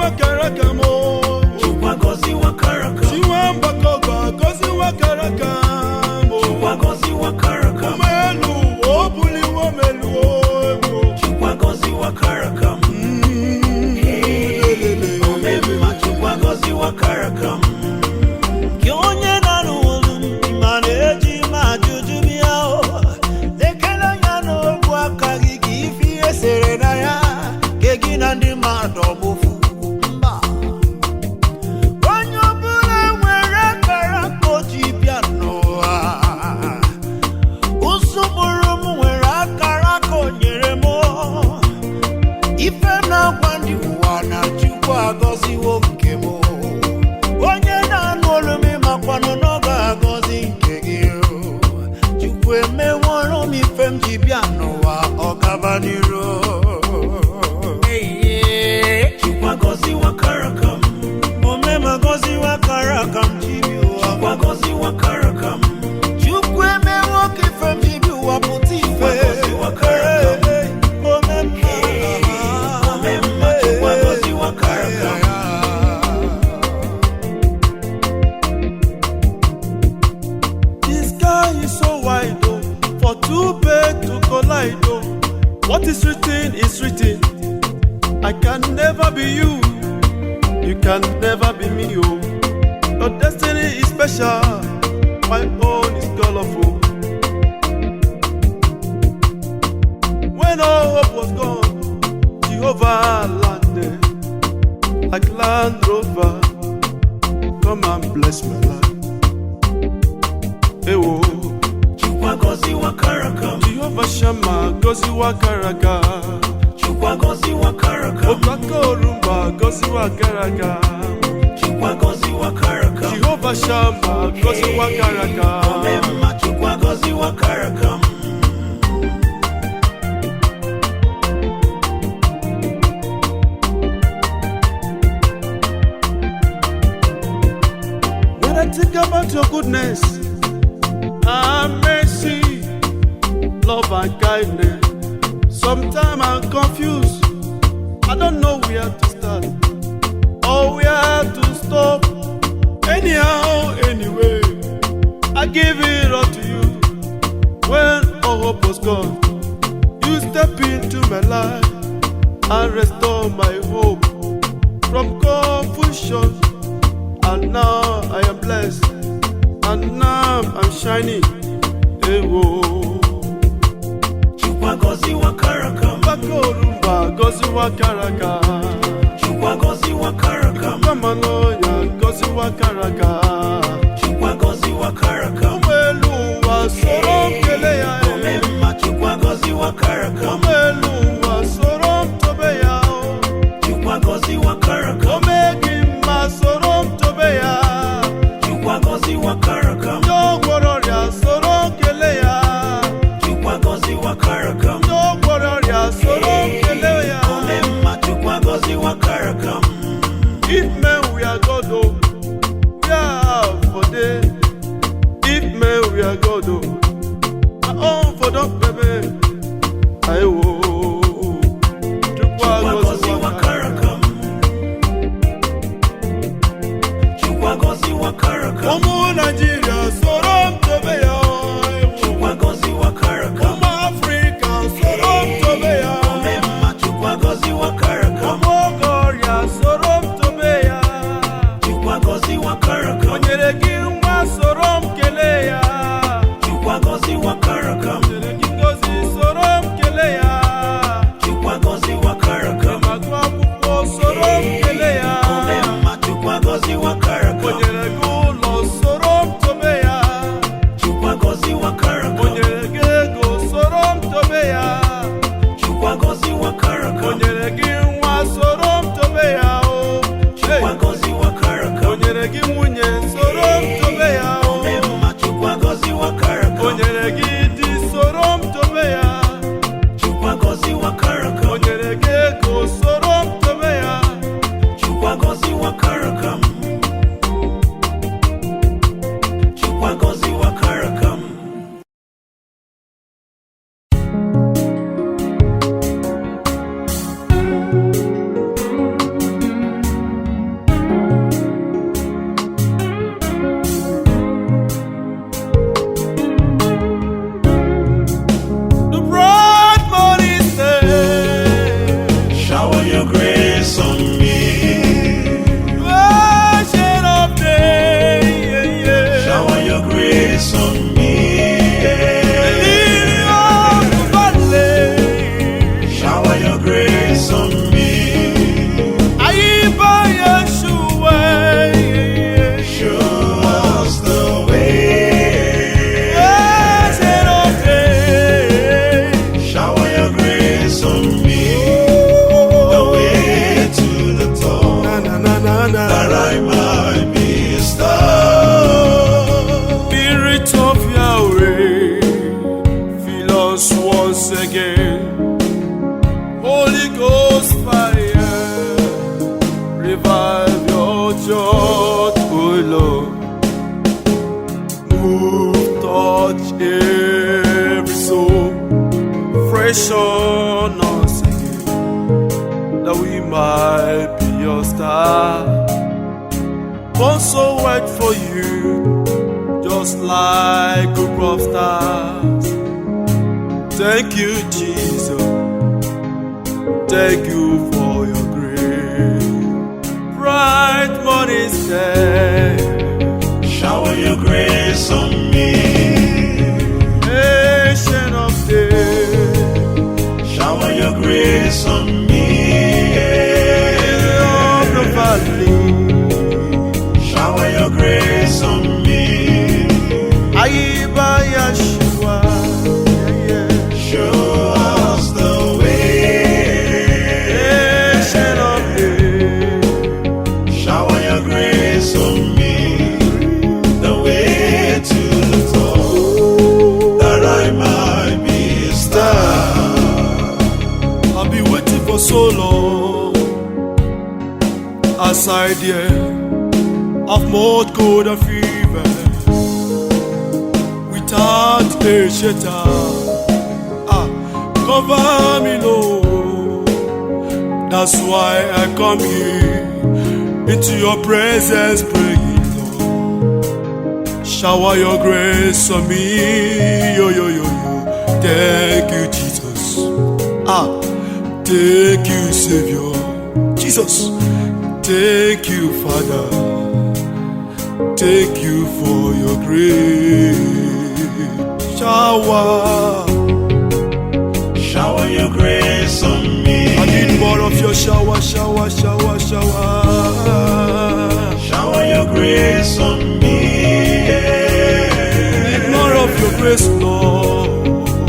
wakarakamo. Chukwa gozi wakaraka. Chiwa mbakoga gozi wakarakamo. Chukwa gozi wakaraka. Melu obuli wo melu o. Chukwa gozi wakaraka. Omema chukwa gozi wakaraka. Kyonye nanu imaneji majujubiao. Lekela nyano kwa kagigi fiye serena ya. Kegina ndi madobufu. Gozi woke mo onye na anolu mi makwano no ga gozi nkegio chukwe me woro mi fem jibiano wa ogabaniro chukwa gozi wakarakam omema gozi wakarakam jibio chukwa gozi wakarakam chukwe me woke fem jibio wa putife gozi wakarakam too big to collide. What is written is written. I can never be you. You can never be me. Oh, your destiny is special. My own is colorful. When all hope was gone, Jehovah landed like Land Rover. Come and bless my life. Hey, whoa. Gozi wakaraka. Jehovah Shammah gozi wakaraka. Chukwa gozi wakaraka. Okako rumba gozi wakaraka. Chukwa gozi wakaraka. Jehovah Shammah gozi wakaraka. Omema chukwa gozi wakaraka. When I think about your goodness and mercy, love and kindness, sometimes I'm confused. I don't know where to start or where to stop. Anyhow, anyway, I give it all to you. When all hope was gone, you step into my life and restore my hope from confusion. And now I am blessed, and now I'm shining. Hey, whoa. Chukwa gozi wakaraka. Bako rumba gozi wakaraka. Chukwa gozi wakaraka. Kamanoya gozi wakaraka. Chukwa gozi wakaraka. Umelu wa sorom keleya. Omema chukwa gozi wakaraka. Umelu wa sorom tobeya. Chukwa gozi wakaraka. Omegi ma sorom tobeya. Chukwa gozi wakaraka. Yo gororia sorom keleya. Chukwa gozi wakaraka. Yo gororia sorom keleya. Omema chukwa gozi wakaraka. If men we are God, oh, we are grace on me. Ancient of days, Shower your grace on me. Lily of the valley, Shower your grace on me. Aiba Yeshua, Show us the way. Ancient of days, Shower your grace on me. The way to the top, na na na na na. that I might be a star. Spirit of Yahweh, fill us once again. Holy Ghost fire, revive your church, oh Lord. Move, touch every soul, fresh on us again, that we might be your star. Born so white for you, just like a group of stars. Thank you, Jesus. Thank you for your grace. Bright morning star, Shower your grace on me. Ancient of days, Shower your grace on me. Lily of the valley, Shower your grace on me. Aiba Yeshua, Show us the way. Ancient of days, Shower your grace on me. The way to the top, that I might be a star. I've been waiting for so long. Aside here, I've more cold and fever. Without a shelter, cover me, Lord. That's why I come here into your presence, praying, Lord. Shower your grace on me, yo yo yo yo. Thank you, Jesus. Thank you, Savior. Jesus. Thank you, Father. Thank you for your grace. Shower. Shower your grace on me. I need more of your shower, shower, shower, shower. Shower your grace on me. Need more of your grace, Lord.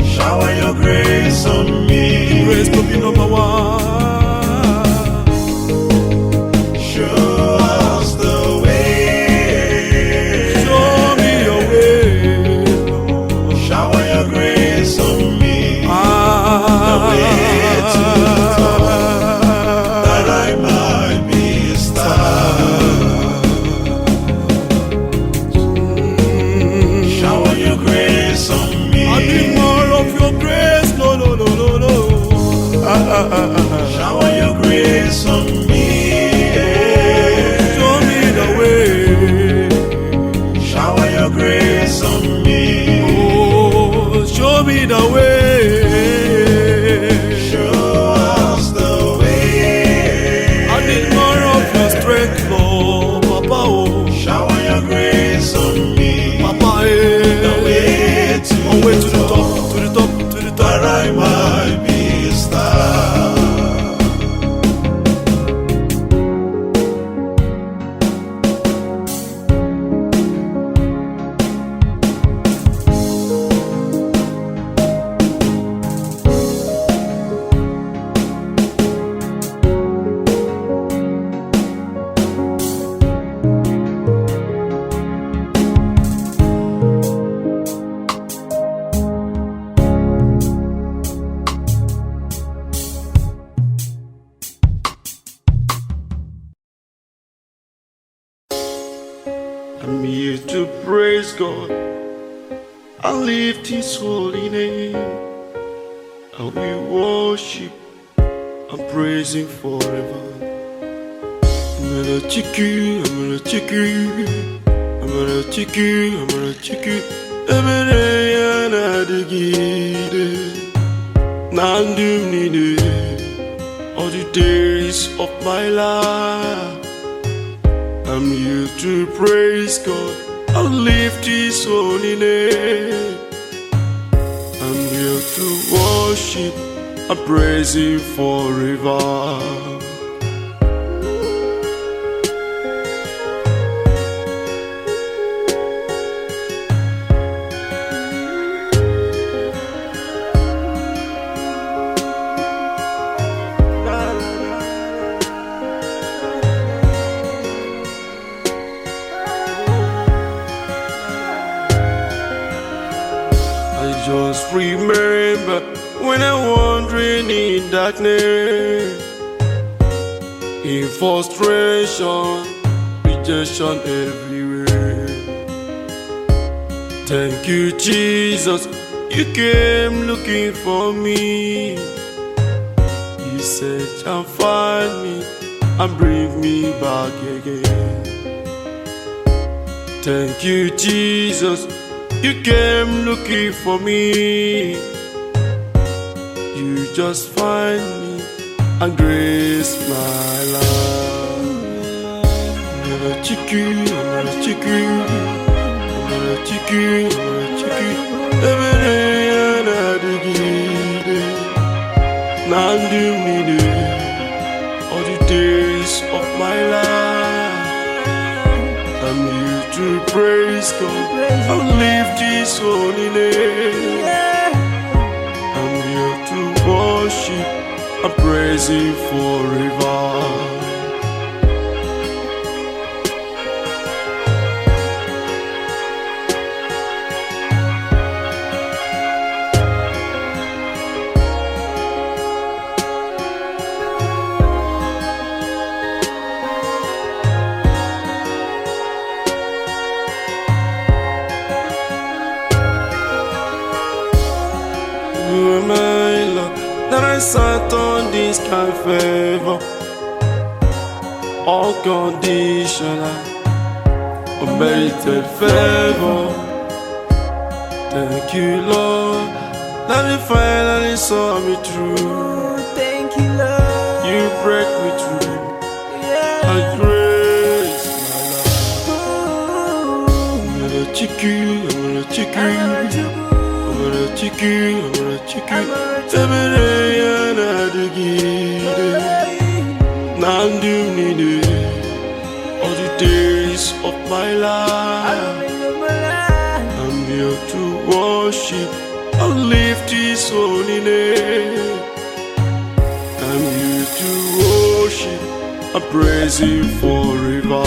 Shower your grace on me. Grace to be number one. Show us the way. Show me your way, Lord. Shower your grace on me. The way to the top, that I might be a star. Shower your grace on me. I need more of your grace, no, no, no, no, no. Shower your grace on me. Show me the way. Shower your grace on me. Oh, show me the way. Show us the way. I need more of your strength, Lord, Papa. Oh, Shower your grace on me. Papa, The way to oh, way to the the top, to the top, to the top. that I might be a star. I'm here to praise God and lift His holy name. I will worship and praise Him forever. I'm gonna check you, I'm gonna check you, I'm gonna check you, I'm gonna check you. I'm gonna dig it. Nandum nide, all the days of my life. I'm here to praise God and lift His holy name. I'm here to worship and praise Him forever. I just remember when I'm wandering in darkness, in frustration, rejection everywhere. Thank you, Jesus, you came looking for me. You search and find me and bring me back again. Thank you, Jesus, you came looking for me. You just find me and grace my life. I'm a chicken, I'm a chicken, I'm a chicken, I'm a chicken. Every day I dig it, Nandu me all the days of my life. I'm here to praise God and lift His holy name. I'm here to worship and praise Him forever. You are my Lord, that I sat on this kind of favor, unconditional, unmerited favor. Thank you, Lord, that you finally saw me through. Thank you, Lord. You break me through. I grace my life. I'm a chicken, I'm a chicken. I'm a chicken, I'm a chicken. Every day I dig it, Nandu me all the days of my life. I'm here to worship and lift His holy name. I'm here to worship and praise Him forever.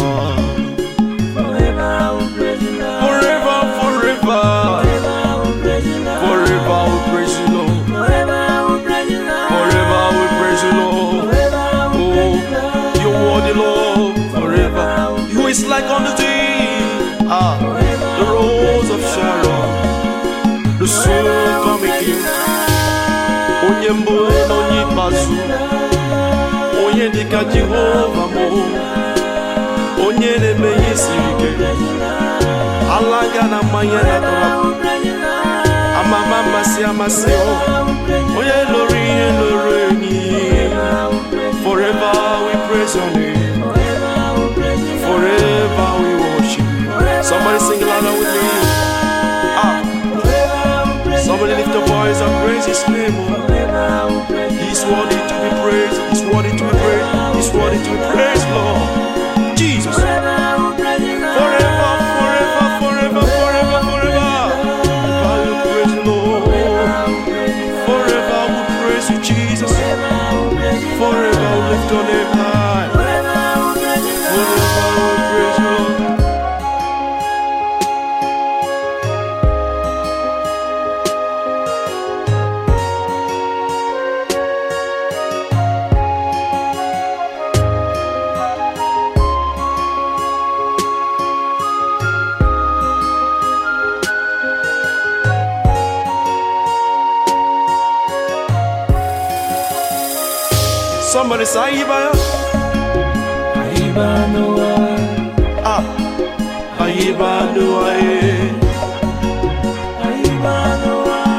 Forever I will praise you, Lord. Forever, forever. Forever I will praise you, Lord. Forever I will praise you, Lord. Forever I will praise you, Lord. Forever I will praise you, Lord. Forever I will praise you, Lord. Oh, you're worthy, Lord. Forever. Who is like unto thee? The rose of Sharon, the soul coming King. Onye mbụ na onye ikpeazụ, onye dịka Jehova mụ, onye na-eme ihe siri ike, alaga na mmanya na-atọrọ amama amasị amasị onye lụrụ ihe lụrụ enyi. Forever we praise your name, forever we worship. Somebody sing louder with me. Somebody lift your voice and praise His name. He's worthy to be praised, He's worthy to be praised, He's worthy to be praised, Lord Jesus. Forever, forever, forever, forever, forever. I will praise you, Lord. Forever I will praise you, Jesus. Forever I will lift your name high. Forever I will praise you, Lord. Somebody say Ayibaya. Ayibanoa.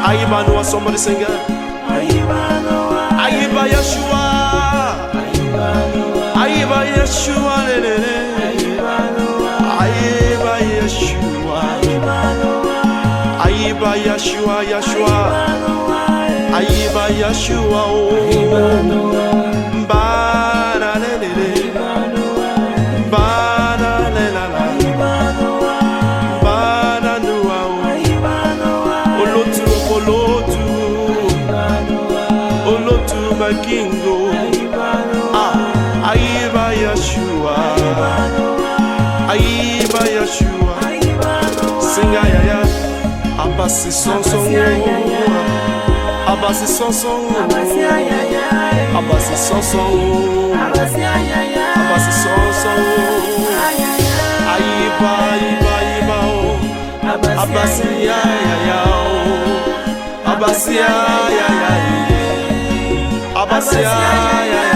Ayibanoa. Somebody sing it. Ayiba Yeshua. Aiba Yeshua, Aiba Yeshua, Aiba Yeshua, Yeshua, Aiba Yeshua, Mbana lele, Mbana lelala, Mbana nuwa, Olotu, Olotu, Olotu Makingo. Aiba Yeshua, Aiba Yeshua, sing ayaya, abasi sonson, abasi sonson, abasi sonson, abasi sonson, Aiba, Aiba, Aiba, abasi ayaya, abasi ayaya, abasi ayaya.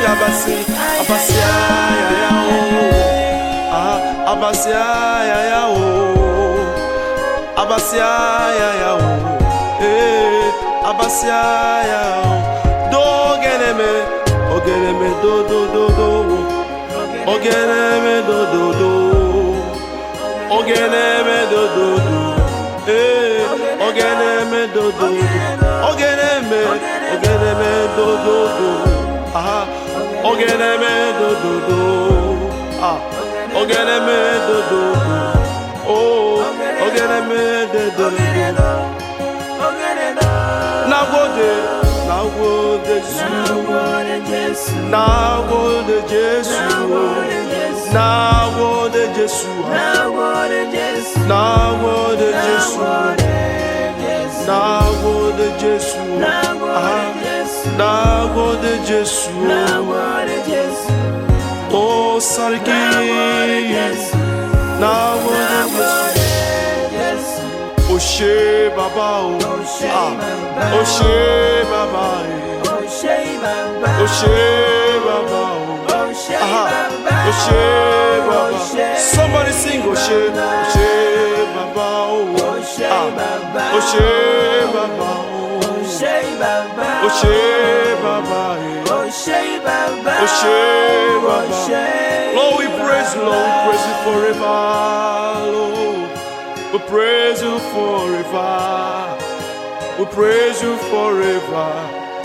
Abasi, Abasi, ya Abasi, ya Abasi, ya Abasi, ya do geneme, ogeneme do do do do, ogeneme do do do, ogeneme do do do, ogeneme do do, ogeneme, ogeneme do do do. Ogeneme do do do, ogeneme do do do, oh, ogeneme do do do. Nagode, nagode Jesu, nagode Jesu, nagode Jesu, nagode Jesu, nagode Jesu, nagode Jesu, oh Sarki, nagode Jesu, Oshe Baba, Oshe Baba, Oshe Baba, Oshe Baba. Somebody sing Oshe, Oshe Baba, Oshe Baba. Oshe Baba, Oshe Baba, Oshe Baba. Lord, we praise you, Lord, we praise you forever, Lord. We praise you forever. We praise you forever.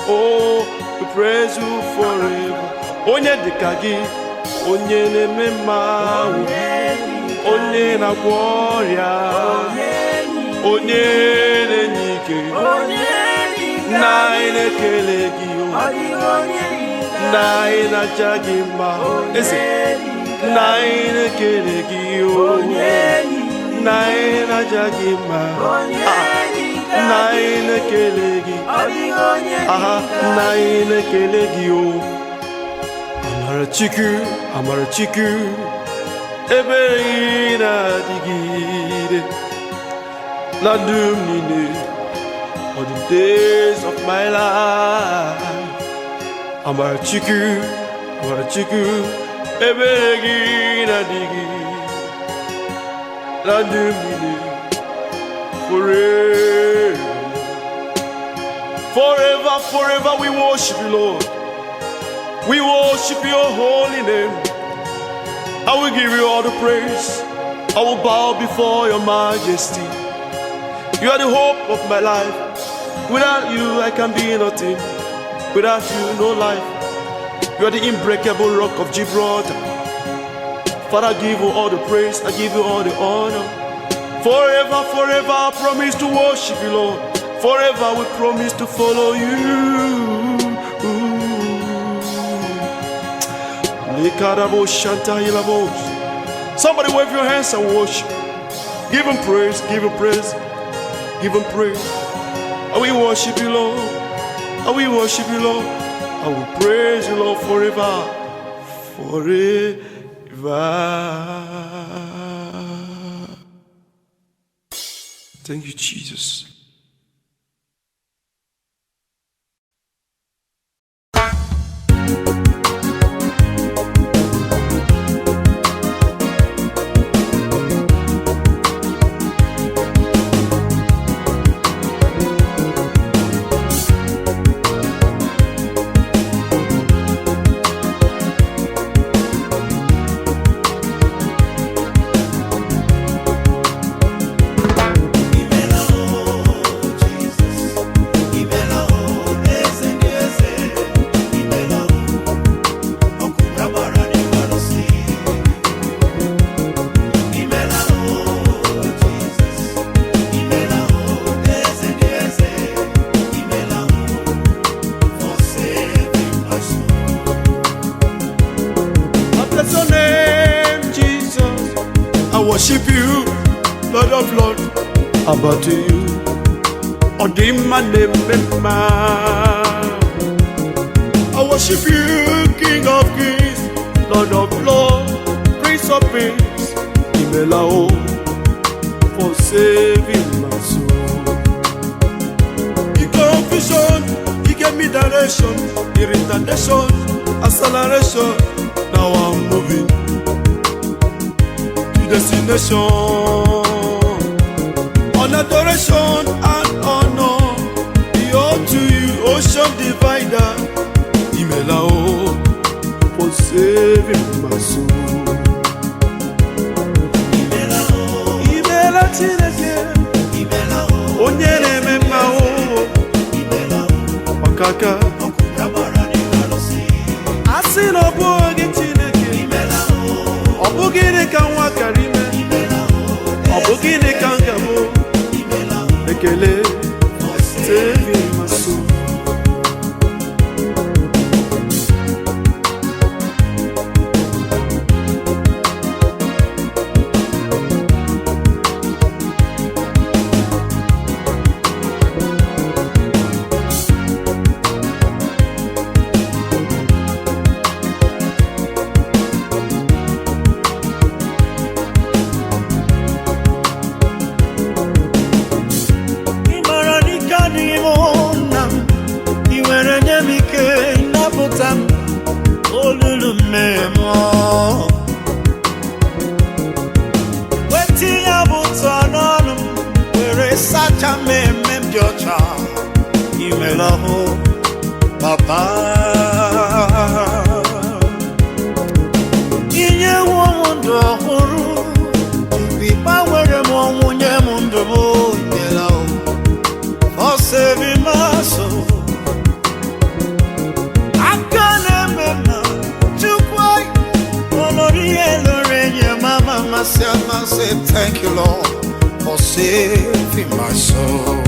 Oh, we praise you forever. Onye dikagi, onye nemema, onye na gloria, onye nenike. Naina kelegio, naina jagima, naina kelegio, naina jagima, naina kelegi, naina kelegio. Amara chiku, ebeina digide, la dumine. For the days of my life, Amara chiku, ebegi na digi, la dumine, forever, forever, forever we worship you, Lord. We worship your holy name. I will give you all the praise. I will bow before your majesty. You are the hope of my life. Without you, I can be nothing. Without you, no life. You are the unbreakable rock of Gibraltar. Father, I give you all the praise. I give you all the honor. Forever, forever, I promise to worship you, Lord. Forever, we promise to follow you. Somebody wave your hands and worship. Give him praise, give him praise, give him praise. I will worship you, Lord. I will worship you, Lord. I will praise you, Lord, forever, forever. Thank you, Jesus. worship you, Lord of Lords. How about you? Odima Nemema. I worship you, King of Kings, Lord of Lords, Prince of Peace. Imelao for saving my soul. In confusion, He gave me direction, irritation, acceleration. Now I'm moving to destination. On adoration and honor, be all to you, ocean divider. Imelao for saving my soul. Imela Chineke, onye na-eme o, ọkaka. Asị na ọ bụghị Chineke, ọ bụ gịnị ka nwa kara ime, ọ bụ gịnị ka m ga-abụ? Ekele, saving my soul. Papa, inye womundo huru, tupipa were mwenye mundo Imelao, for saving my soul. Akane mema, chukwai, olori elorenye mama mama say thank you Lord for saving my soul.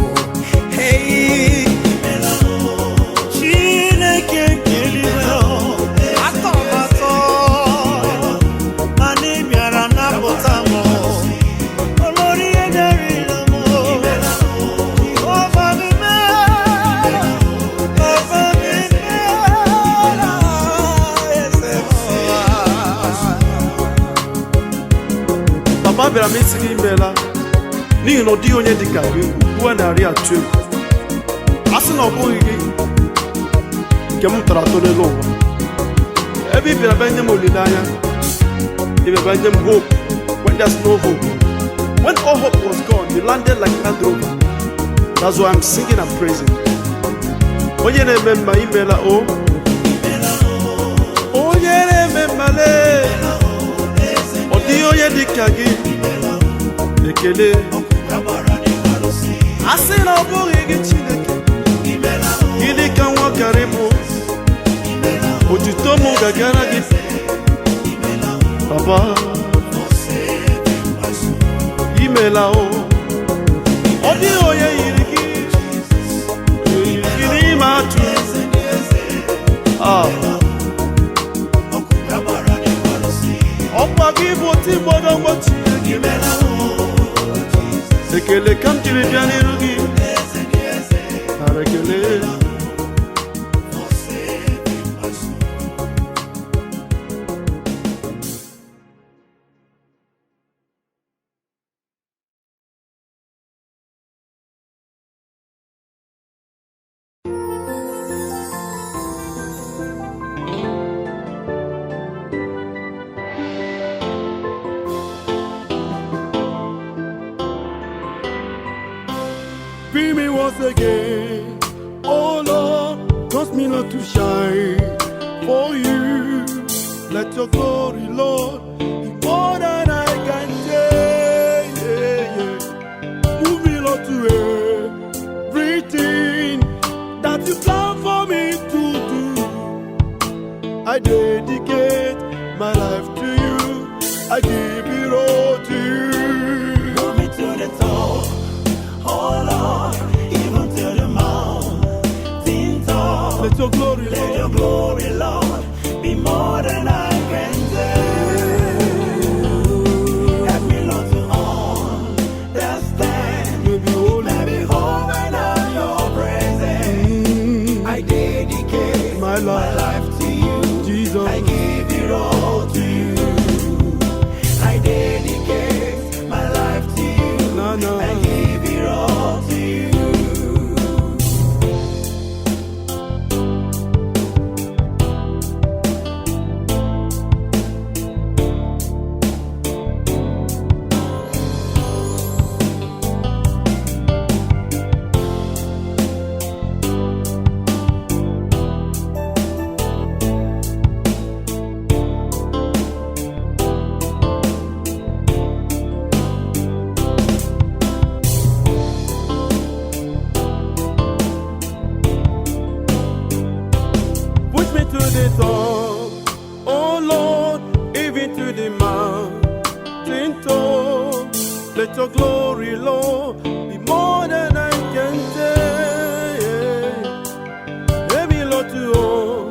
Hey. Papa bịara m isi gị imela n'ihi na ọ dịghị onye dị ka gị uwe narị atụ egwu. A sị na ọ bụghị gị nke m tara atọ n'elu ụwa. Ebe ị bịara bịa nye m olileanya, ị bịara bịa nye m hope when there's no hope. When all hope was gone, you landed like Land Rover. That's why I'm singing and praising. Onye na-eme mma imela o, onye na-eme mma lee. Ọ dịghị onye dị ka gị. Ekele, a sị na ọ bụghị gị Chineke, gịnị ka nwa kara ịbụ? Otuto m ga-agara gị Baba. Imela o, ọ dịghị onye yiri gị, gị n'ime atụ. Ọkwa gị bụ otu mgbọdọ mgbochi. Ekele ka m jiri bịa n'iru gị. Nara ekele. Fill me once again, oh Lord, cause me not to shine for you. Let your glory, Lord, be more than I can say. Move me, Lord, to everything that you plan for me to do. I dedicate my life to you. I give it all to you. Move me to the top. Oh Lord, even to the mountain top. Let your glory, Let your glory, Lord, be more than I can say. Help me, Lord, Let your glory, Lord, be more than I can take. Maybe, Lord, to all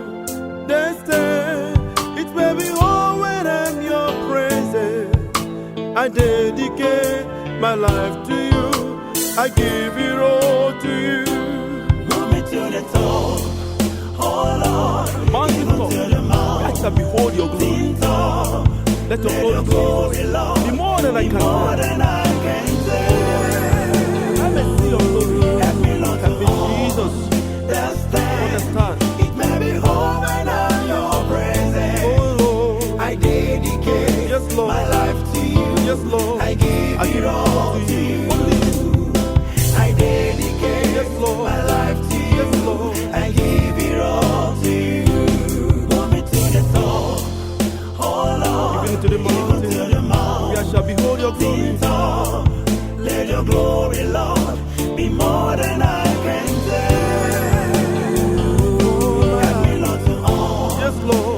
this day, it may be all when I'm your presence. I dedicate my life to you. I give it all to you. Move me to the top, oh Lord, Mountain even top, to the I mountain shall behold your glory. top. Let your Let glory, your glory, Lord, be more than I be can more say. than I can say. I may see your glory. Help me, Lord, Help to me, Jesus, understand. understand. It may be home when I'm your presence. Oh Lord, I dedicate yes Lord, my life to you. yes Lord, I give it all to you. Only you. I dedicate Yes Lord, my life to you. yes Lord. I give it all to you. Move me to the top, oh Lord, Even to the mountain, to the mountain I shall behold your glory. top. Let your glory, Lord, be more than I can say. Help me, Lord, to all Yes Lord,